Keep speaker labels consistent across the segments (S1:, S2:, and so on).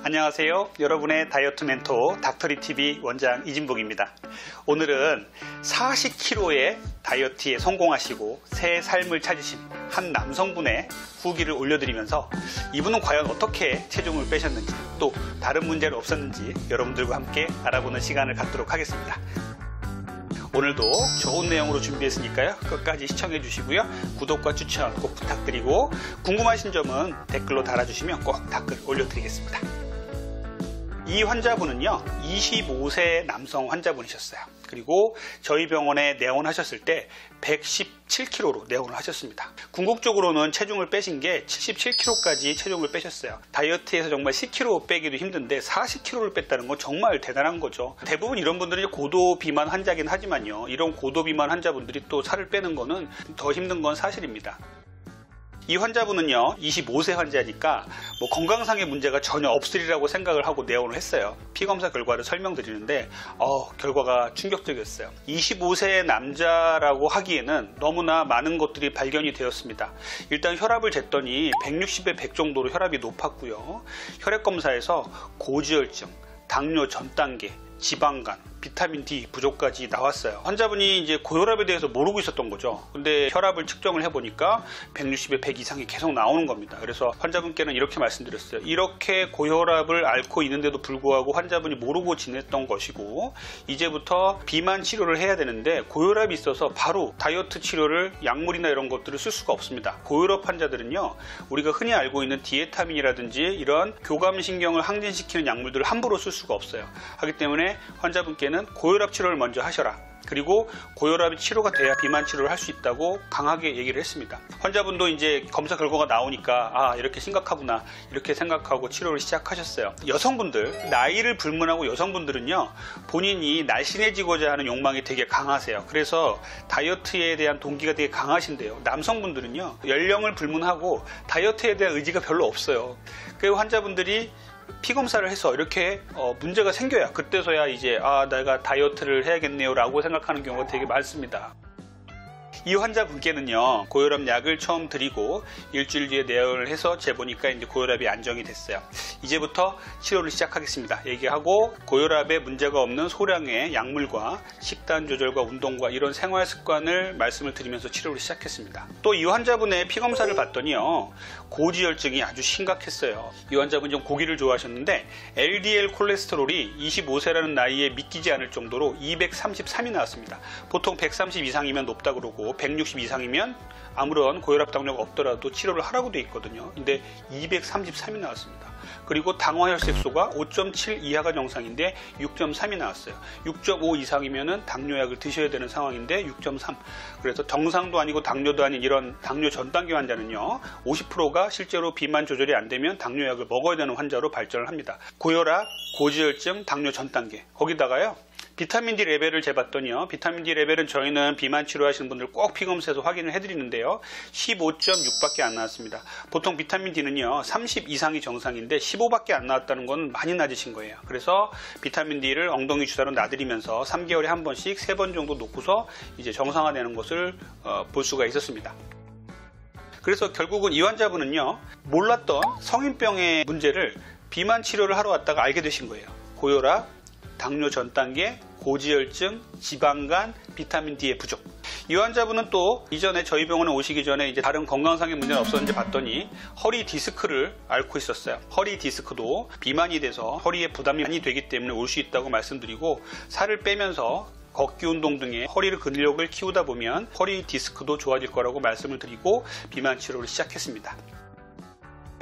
S1: 안녕하세요. 여러분의 다이어트 멘토 닥터리TV 원장 이진복입니다. 오늘은 40kg의 다이어트에 성공하시고 새 삶을 찾으신 한 남성분의 후기를 올려드리면서 이분은 과연 어떻게 체중을 빼셨는지 또 다른 문제는 없었는지 여러분들과 함께 알아보는 시간을 갖도록 하겠습니다. 오늘도 좋은 내용으로 준비했으니까요. 끝까지 시청해 주시고요. 구독과 추천 꼭 부탁드리고 궁금하신 점은 댓글로 달아주시면 꼭 댓글 올려드리겠습니다. 이 환자분은요 25세 남성 환자분이셨어요. 그리고 저희 병원에 내원하셨을 때 117kg로 내원을 하셨습니다. 궁극적으로는 체중을 빼신 게 77kg까지 체중을 빼셨어요. 다이어트에서 정말 10kg 빼기도 힘든데 40kg를 뺐다는 건 정말 대단한 거죠. 대부분 이런 분들이 고도 비만 환자긴 하지만요, 이런 고도 비만 환자분들이 또 살을 빼는 거는 더 힘든 건 사실입니다. 이 환자분은요 25세 환자니까 뭐 건강상의 문제가 전혀 없으리라고 생각을 하고 내원을 했어요. 피검사 결과를 설명드리는데 결과가 충격적이었어요. 25세 남자라고 하기에는 너무나 많은 것들이 발견이 되었습니다. 일단 혈압을 쟀더니 160에 100 정도로 혈압이 높았고요. 혈액검사에서 고지혈증, 당뇨 전 단계, 지방간, 비타민 D 부족까지 나왔어요. 환자분이 이제 고혈압에 대해서 모르고 있었던 거죠. 근데 혈압을 측정을 해보니까 160에 100 이상이 계속 나오는 겁니다. 그래서 환자분께는 이렇게 말씀드렸어요. 이렇게 고혈압을 앓고 있는데도 불구하고 환자분이 모르고 지냈던 것이고, 이제부터 비만 치료를 해야 되는데 고혈압이 있어서 바로 다이어트 치료를 약물이나 이런 것들을 쓸 수가 없습니다. 고혈압 환자들은요 우리가 흔히 알고 있는 디에타민이라든지 이런 교감신경을 항진시키는 약물들을 함부로 쓸 수가 없어요. 하기 때문에 환자분께는 고혈압 치료를 먼저 하셔라. 그리고 고혈압이 치료가 돼야 비만 치료를 할 수 있다고 강하게 얘기를 했습니다. 환자분도 이제 검사 결과가 나오니까 이렇게 심각하구나 이렇게 생각하고 치료를 시작하셨어요. 여성분들, 나이를 불문하고 여성분들은요 본인이 날씬해지고자 하는 욕망이 되게 강하세요. 그래서 다이어트에 대한 동기가 되게 강하신데요, 남성분들은요 연령을 불문하고 다이어트에 대한 의지가 별로 없어요. 그 환자분들이 피검사를 해서 이렇게 문제가 생겨야 그때서야 이제 내가 다이어트를 해야겠네요 라고 생각하는 경우가 되게 많습니다. 이 환자분께는요 고혈압 약을 처음 드리고 일주일 뒤에 내원을 해서 재보니까 이제 고혈압이 안정이 됐어요. 이제부터 치료를 시작하겠습니다 얘기하고, 고혈압에 문제가 없는 소량의 약물과 식단 조절과 운동과 이런 생활 습관을 말씀을 드리면서 치료를 시작했습니다. 또 이 환자분의 피검사를 봤더니요 고지혈증이 아주 심각했어요. 이 환자분 좀 고기를 좋아하셨는데 LDL 콜레스테롤이 25세라는 나이에 믿기지 않을 정도로 233이 나왔습니다. 보통 130 이상이면 높다 그러고 160 이상이면 아무런 고혈압 당뇨가 없더라도 치료를 하라고 되어 있거든요. 근데 233이 나왔습니다. 그리고 당화혈색소가 5.7 이하가 정상인데 6.3이 나왔어요. 6.5 이상이면 당뇨약을 드셔야 되는 상황인데 6.3. 그래서 정상도 아니고 당뇨도 아닌 이런 당뇨 전 단계 환자는요 50%가 실제로 비만 조절이 안 되면 당뇨약을 먹어야 되는 환자로 발전을 합니다. 고혈압, 고지혈증, 당뇨 전 단계, 거기다가요 비타민 D 레벨을 재봤더니요, 비타민 D 레벨은 저희는 비만 치료하시는 분들 꼭 피검사해서 확인을 해드리는데요 15.6밖에 안 나왔습니다. 보통 비타민 D는요 30 이상이 정상인데 15밖에 안 나왔다는 건 많이 낮으신 거예요. 그래서 비타민 D를 엉덩이 주사로 놔드리면서 3개월에 한 번씩 3번 정도 놓고서 이제 정상화되는 것을 볼 수가 있었습니다. 그래서 결국은 이 환자분은요 몰랐던 성인병의 문제를 비만 치료를 하러 왔다가 알게 되신 거예요. 고혈압, 당뇨 전 단계, 고지혈증, 지방간, 비타민 D의 부족. 이 환자분은 또 이전에 저희 병원에 오시기 전에 이제 다른 건강상의 문제는 없었는지 봤더니 허리 디스크를 앓고 있었어요. 허리 디스크도 비만이 돼서 허리에 부담이 많이 되기 때문에 올 수 있다고 말씀드리고, 살을 빼면서 걷기 운동 등의 허리를 근력을 키우다 보면 허리 디스크도 좋아질 거라고 말씀을 드리고 비만 치료를 시작했습니다.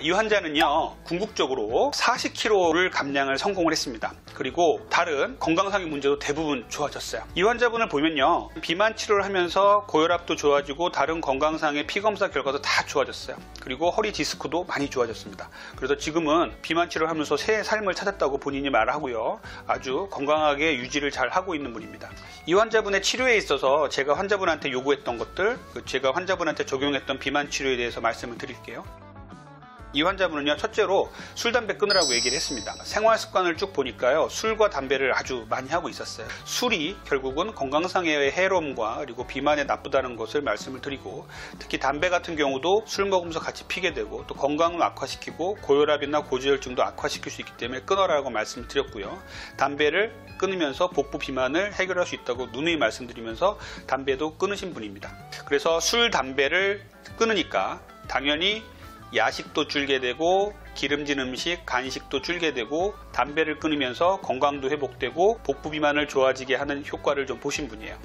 S1: 이 환자는요 궁극적으로 40kg를 감량을 성공을 했습니다. 그리고 다른 건강상의 문제도 대부분 좋아졌어요. 이 환자분을 보면요 비만 치료를 하면서 고혈압도 좋아지고 다른 건강상의 피검사 결과도 다 좋아졌어요. 그리고 허리 디스크도 많이 좋아졌습니다. 그래서 지금은 비만 치료를 하면서 새 삶을 찾았다고 본인이 말하고요 아주 건강하게 유지를 잘 하고 있는 분입니다. 이 환자분의 치료에 있어서 제가 환자분한테 요구했던 것들, 제가 환자분한테 적용했던 비만 치료에 대해서 말씀을 드릴게요. 이 환자분은요, 첫째로 술, 담배 끊으라고 얘기를 했습니다. 생활 습관을 쭉 보니까요, 술과 담배를 아주 많이 하고 있었어요. 술이 결국은 건강상의 해로움과 그리고 비만에 나쁘다는 것을 말씀을 드리고, 특히 담배 같은 경우도 술 먹으면서 같이 피게 되고 또 건강을 악화시키고 고혈압이나 고지혈증도 악화시킬 수 있기 때문에 끊어라고 말씀을 드렸고요. 담배를 끊으면서 복부 비만을 해결할 수 있다고 누누이 말씀드리면서 담배도 끊으신 분입니다. 그래서 술, 담배를 끊으니까 당연히 야식도 줄게 되고 기름진 음식, 간식도 줄게 되고 담배를 끊으면서 건강도 회복되고 복부 비만을 좋아지게 하는 효과를 좀 보신 분이에요.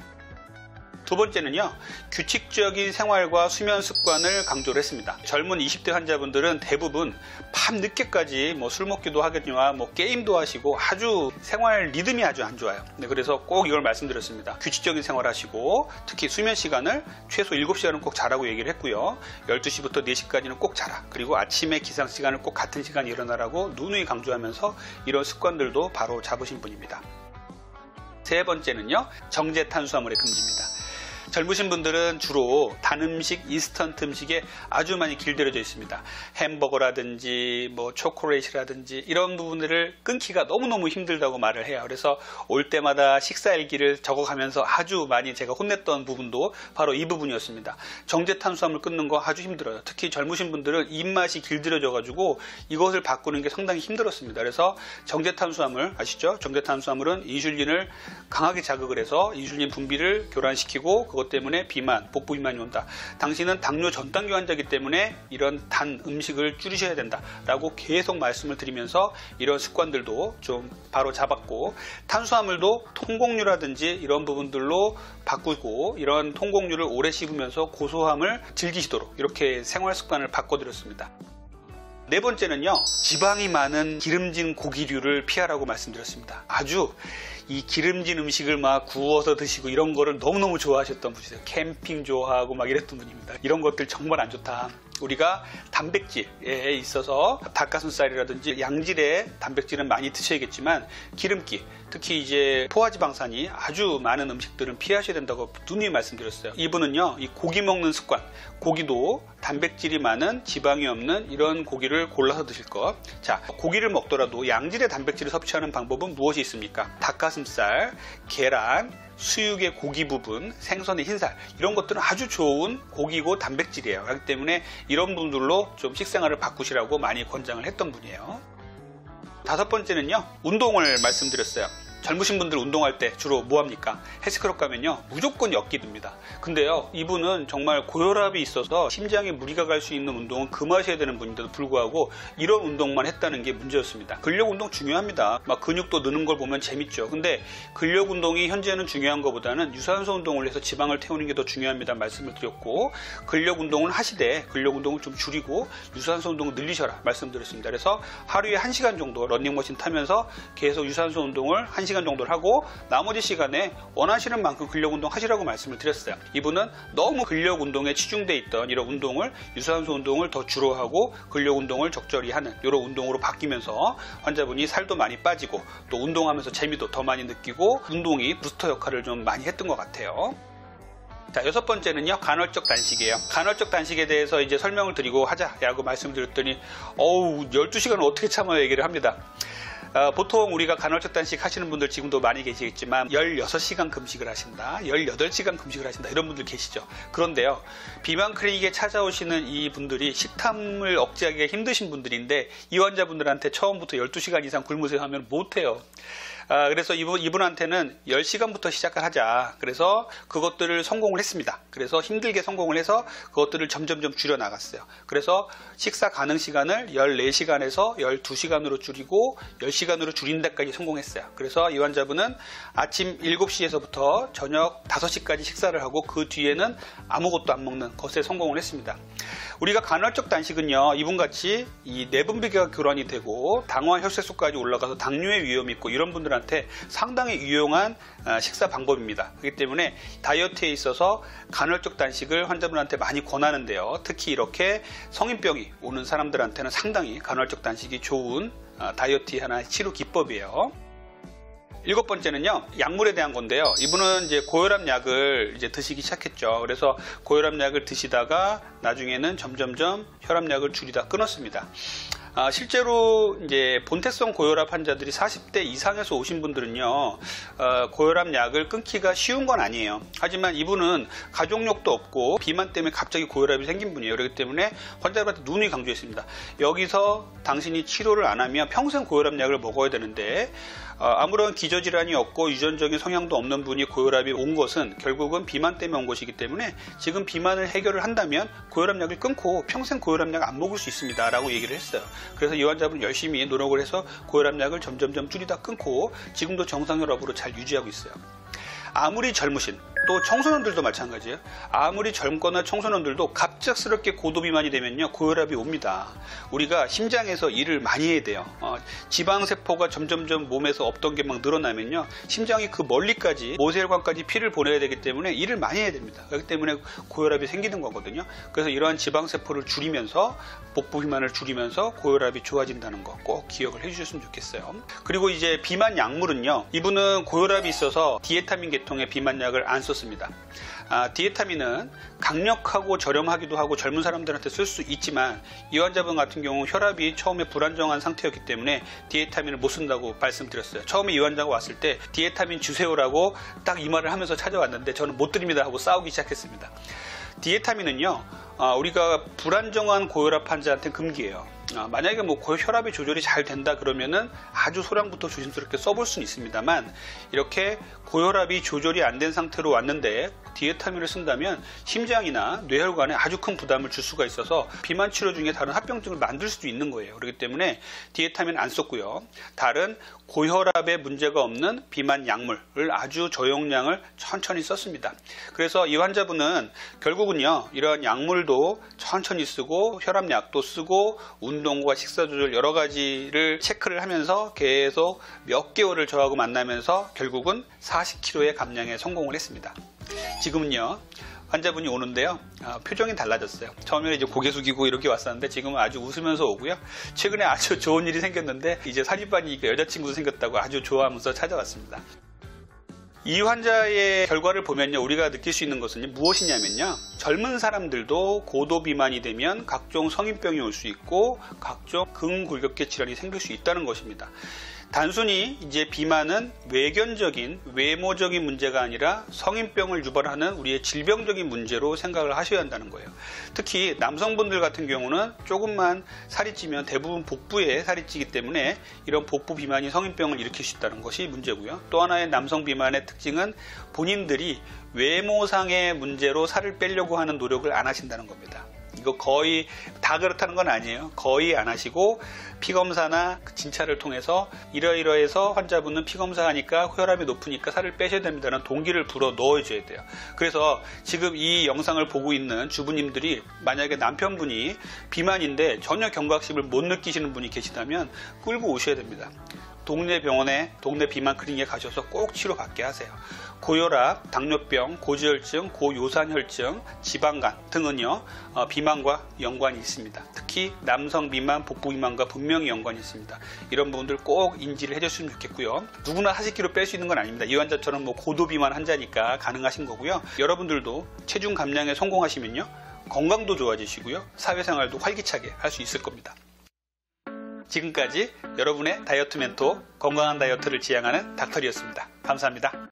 S1: 두 번째는요, 규칙적인 생활과 수면 습관을 강조를 했습니다. 젊은 20대 환자분들은 대부분 밤 늦게까지 술 먹기도 하겠지만 게임도 하시고 아주 생활 리듬이 아주 안 좋아요. 네, 그래서 꼭 이걸 말씀드렸습니다. 규칙적인 생활 하시고 특히 수면 시간을 최소 7시간은 꼭 자라고 얘기를 했고요. 12시부터 4시까지는 꼭 자라. 그리고 아침에 기상 시간을 꼭 같은 시간에 일어나라고 누누이 강조하면서 이런 습관들도 바로 잡으신 분입니다. 세 번째는요, 정제 탄수화물의 금지입니다. 젊으신 분들은 주로 단 음식, 인스턴트 음식에 아주 많이 길들여져 있습니다. 햄버거라든지 초콜릿이라든지 이런 부분들을 끊기가 너무너무 힘들다고 말을 해요. 그래서 올 때마다 식사 일기를 적어가면서 아주 많이 제가 혼냈던 부분도 바로 이 부분이었습니다. 정제 탄수화물 끊는 거 아주 힘들어요. 특히 젊으신 분들은 입맛이 길들여져 가지고 이것을 바꾸는 게 상당히 힘들었습니다. 그래서 정제 탄수화물 아시죠? 정제 탄수화물은 인슐린을 강하게 자극을 해서 인슐린 분비를 교란시키고 그것 때문에 비만, 복부 비만이 온다. 당신은 당뇨 전 단계 환자이기 때문에 이런 단 음식을 줄이셔야 된다 라고 계속 말씀을 드리면서 이런 습관들도 좀 바로 잡았고, 탄수화물도 통곡류라든지 이런 부분들로 바꾸고 이런 통곡류를 오래 씹으면서 고소함을 즐기시도록 이렇게 생활 습관을 바꿔드렸습니다. 네 번째는요, 지방이 많은 기름진 고기류를 피하라고 말씀드렸습니다. 아주 이 기름진 음식을 막 구워서 드시고 이런 거를 너무너무 좋아하셨던 분이세요. 캠핑 좋아하고 막 이랬던 분입니다. 이런 것들 정말 안 좋다. 우리가 단백질에 있어서 닭가슴살이라든지 양질의 단백질은 많이 드셔야겠지만 기름기, 특히 이제 포화지방산이 아주 많은 음식들은 피하셔야 된다고 누누이 말씀드렸어요. 이분은요, 이 고기 먹는 습관, 고기도 단백질이 많은 지방이 없는 이런 고기를 골라서 드실 것. 자, 고기를 먹더라도 양질의 단백질을 섭취하는 방법은 무엇이 있습니까? 닭가슴살, 계란, 수육의 고기 부분, 생선의 흰살, 이런 것들은 아주 좋은 고기고 단백질이에요. 그렇기 때문에 이런 분들로 좀 식생활을 바꾸시라고 많이 권장을 했던 분이에요. 다섯 번째는요, 운동을 말씀드렸어요. 젊으신 분들 운동할 때 주로 뭐합니까? 헬스클럽 가면요, 무조건 엮기 듭니다. 근데요, 이분은 정말 고혈압이 있어서 심장에 무리가 갈 수 있는 운동은 금하셔야 되는 분인데도 불구하고 이런 운동만 했다는 게 문제였습니다. 근력 운동 중요합니다. 막 근육도 느는 걸 보면 재밌죠. 근데 근력 운동이 현재는 중요한 것보다는 유산소 운동을 해서 지방을 태우는 게 더 중요합니다 말씀을 드렸고, 근력 운동을 하시되 근력 운동을 좀 줄이고 유산소 운동을 늘리셔라 말씀드렸습니다. 그래서 하루에 1시간 정도 러닝머신 타면서 계속 유산소 운동을 1시간 정도를 하고 나머지 시간에 원하시는 만큼 근력 운동 하시라고 말씀을 드렸어요. 이분은 너무 근력 운동에 치중돼 있던 이런 운동을, 유산소 운동을 더 주로 하고 근력 운동을 적절히 하는 이런 운동으로 바뀌면서 환자분이 살도 많이 빠지고 또 운동하면서 재미도 더 많이 느끼고 운동이 부스터 역할을 좀 많이 했던 것 같아요. 자, 여섯 번째는요, 간헐적 단식이에요. 간헐적 단식에 대해서 이제 설명을 드리고 하자라고 말씀드렸더니 12시간을 어떻게 참아요 얘기를 합니다. 보통 우리가 간헐적 단식 하시는 분들 지금도 많이 계시겠지만 16시간 금식을 하신다, 18시간 금식을 하신다 이런 분들 계시죠. 그런데요, 비만 클리닉에 찾아오시는 이 분들이 식탐을 억제하기가 힘드신 분들인데 이 환자분들한테 처음부터 12시간 이상 굶으세요 하면 못해요. 그래서 이분한테는 10시간부터 시작을 하자. 그래서 그것들을 성공을 했습니다. 그래서 힘들게 성공을 해서 그것들을 점점점 줄여 나갔어요. 그래서 식사 가능 시간을 14시간에서 12시간으로 줄이고 10시간으로 줄인 데까지 성공했어요. 그래서 이 환자분은 아침 7시에서부터 저녁 5시까지 식사를 하고 그 뒤에는 아무것도 안 먹는 것에 성공을 했습니다. 우리가 간헐적 단식은요, 이분같이 이 내분비가 교란이 되고 당화 혈색소까지 올라가서 당뇨의 위험이 있고 이런 분들한테 상당히 유용한 식사 방법입니다. 그렇기 때문에 다이어트에 있어서 간헐적 단식을 환자분한테 많이 권하는데요, 특히 이렇게 성인병이 오는 사람들한테는 상당히 간헐적 단식이 좋은 다이어트의 하나의 치료 기법이에요. 7번째는요, 약물에 대한 건데요. 이분은 이제 고혈압 약을 이제 드시기 시작했죠. 그래서 고혈압 약을 드시다가 나중에는 점점점 혈압약을 줄이다 끊었습니다. 실제로 이제 본태성 고혈압 환자들이 40대 이상에서 오신 분들은요, 고혈압 약을 끊기가 쉬운 건 아니에요. 하지만 이분은 가족력도 없고 비만 때문에 갑자기 고혈압이 생긴 분이에요. 그렇기 때문에 환자들한테 누누이 강조했습니다. 여기서 당신이 치료를 안 하면 평생 고혈압 약을 먹어야 되는데, 아무런 기저질환이 없고 유전적인 성향도 없는 분이 고혈압이 온 것은 결국은 비만 때문에 온 것이기 때문에 지금 비만을 해결을 한다면 고혈압 약을 끊고 평생 고혈압 약 안 먹을 수 있습니다 라고 얘기를 했어요. 그래서 이 환자분 열심히 노력을 해서 고혈압 약을 점점점 줄이다 끊고 지금도 정상 혈압으로 잘 유지하고 있어요. 아무리 젊으신, 또 청소년들도 마찬가지예요. 아무리 젊거나 청소년들도 갑작스럽게 고도비만이 되면요, 고혈압이 옵니다. 우리가 심장에서 일을 많이 해야 돼요. 지방세포가 점점점 몸에서 없던 게 막 늘어나면요, 심장이 그 멀리까지, 모세혈관까지 피를 보내야 되기 때문에 일을 많이 해야 됩니다. 그렇기 때문에 고혈압이 생기는 거거든요. 그래서 이러한 지방세포를 줄이면서, 복부비만을 줄이면서 고혈압이 좋아진다는 거 꼭 기억을 해주셨으면 좋겠어요. 그리고 이제 비만 약물은요, 이분은 고혈압이 있어서 디에타민 계통의 비만약을 안 썼습니다. 디에타민은 강력하고 저렴하기도 하고 젊은 사람들한테 쓸 수 있지만 이 환자분 같은 경우 혈압이 처음에 불안정한 상태였기 때문에 디에타민을 못 쓴다고 말씀드렸어요. 처음에 이 환자가 왔을 때 디에타민 주세요라고 딱 이 말을 하면서 찾아왔는데 저는 못 드립니다 하고 싸우기 시작했습니다. 디에타민은요, 우리가 불안정한 고혈압 환자한테 금기예요. 만약에 뭐 혈압이 조절이 잘 된다 그러면은 아주 소량부터 조심스럽게 써볼 수는 있습니다만, 이렇게 고혈압이 조절이 안 된 상태로 왔는데 디에타민을 쓴다면 심장이나 뇌혈관에 아주 큰 부담을 줄 수가 있어서 비만 치료 중에 다른 합병증을 만들 수도 있는 거예요. 그렇기 때문에 디에타민 안 썼고요. 다른 고혈압에 문제가 없는 비만 약물을 아주 저용량을 천천히 썼습니다. 그래서 이 환자분은 결국은요, 이러한 약물도 천천히 쓰고 혈압약도 쓰고 운동과 식사 조절 여러 가지를 체크를 하면서 계속 몇 개월을 저하고 만나면서 결국은 40kg의 감량에 성공을 했습니다. 지금은요, 환자분이 오는데요, 표정이 달라졌어요. 처음에는 이제 고개 숙이고 이렇게 왔었는데 지금은 아주 웃으면서 오고요. 최근에 아주 좋은 일이 생겼는데 이제 살이 빠지니까 여자친구도 생겼다고 아주 좋아하면서 찾아왔습니다. 이 환자의 결과를 보면요, 우리가 느낄 수 있는 것은 무엇이냐면요, 젊은 사람들도 고도 비만이 되면 각종 성인병이 올 수 있고 각종 근골격계 질환이 생길 수 있다는 것입니다. 단순히 이제 비만은 외견적인 외모적인 문제가 아니라 성인병을 유발하는 우리의 질병적인 문제로 생각을 하셔야 한다는 거예요. 특히 남성분들 같은 경우는 조금만 살이 찌면 대부분 복부에 살이 찌기 때문에 이런 복부 비만이 성인병을 일으킬 수 있다는 것이 문제고요. 또 하나의 남성 비만의 특징은 본인들이 외모상의 문제로 살을 빼려고 하는 노력을 안 하신다는 겁니다. 이거 거의 다 그렇다는 건 아니에요. 거의 안 하시고 피검사나 진찰을 통해서 이러이러해서 환자분은 피검사하니까 혈압이 높으니까 살을 빼셔야 됩니다라는 동기를 불어 넣어줘야 돼요. 그래서 지금 이 영상을 보고 있는 주부님들이 만약에 남편분이 비만인데 전혀 경각심을 못 느끼시는 분이 계시다면 끌고 오셔야 됩니다. 동네 병원에, 동네 비만 클리닉에 가셔서 꼭 치료받게 하세요. 고혈압, 당뇨병, 고지혈증, 고요산혈증, 지방간 등은요, 비만과 연관이 있습니다. 특히 남성 비만, 복부 비만과 분명히 연관이 있습니다. 이런 부분들 꼭 인지를 해줬으면 좋겠고요. 누구나 40kg 뺄 수 있는 건 아닙니다. 이 환자처럼 뭐 고도 비만 환자니까 가능하신 거고요. 여러분들도 체중 감량에 성공하시면요, 건강도 좋아지시고요, 사회생활도 활기차게 할 수 있을 겁니다. 지금까지 여러분의 다이어트 멘토, 건강한 다이어트를 지향하는 닥터리였습니다. 감사합니다.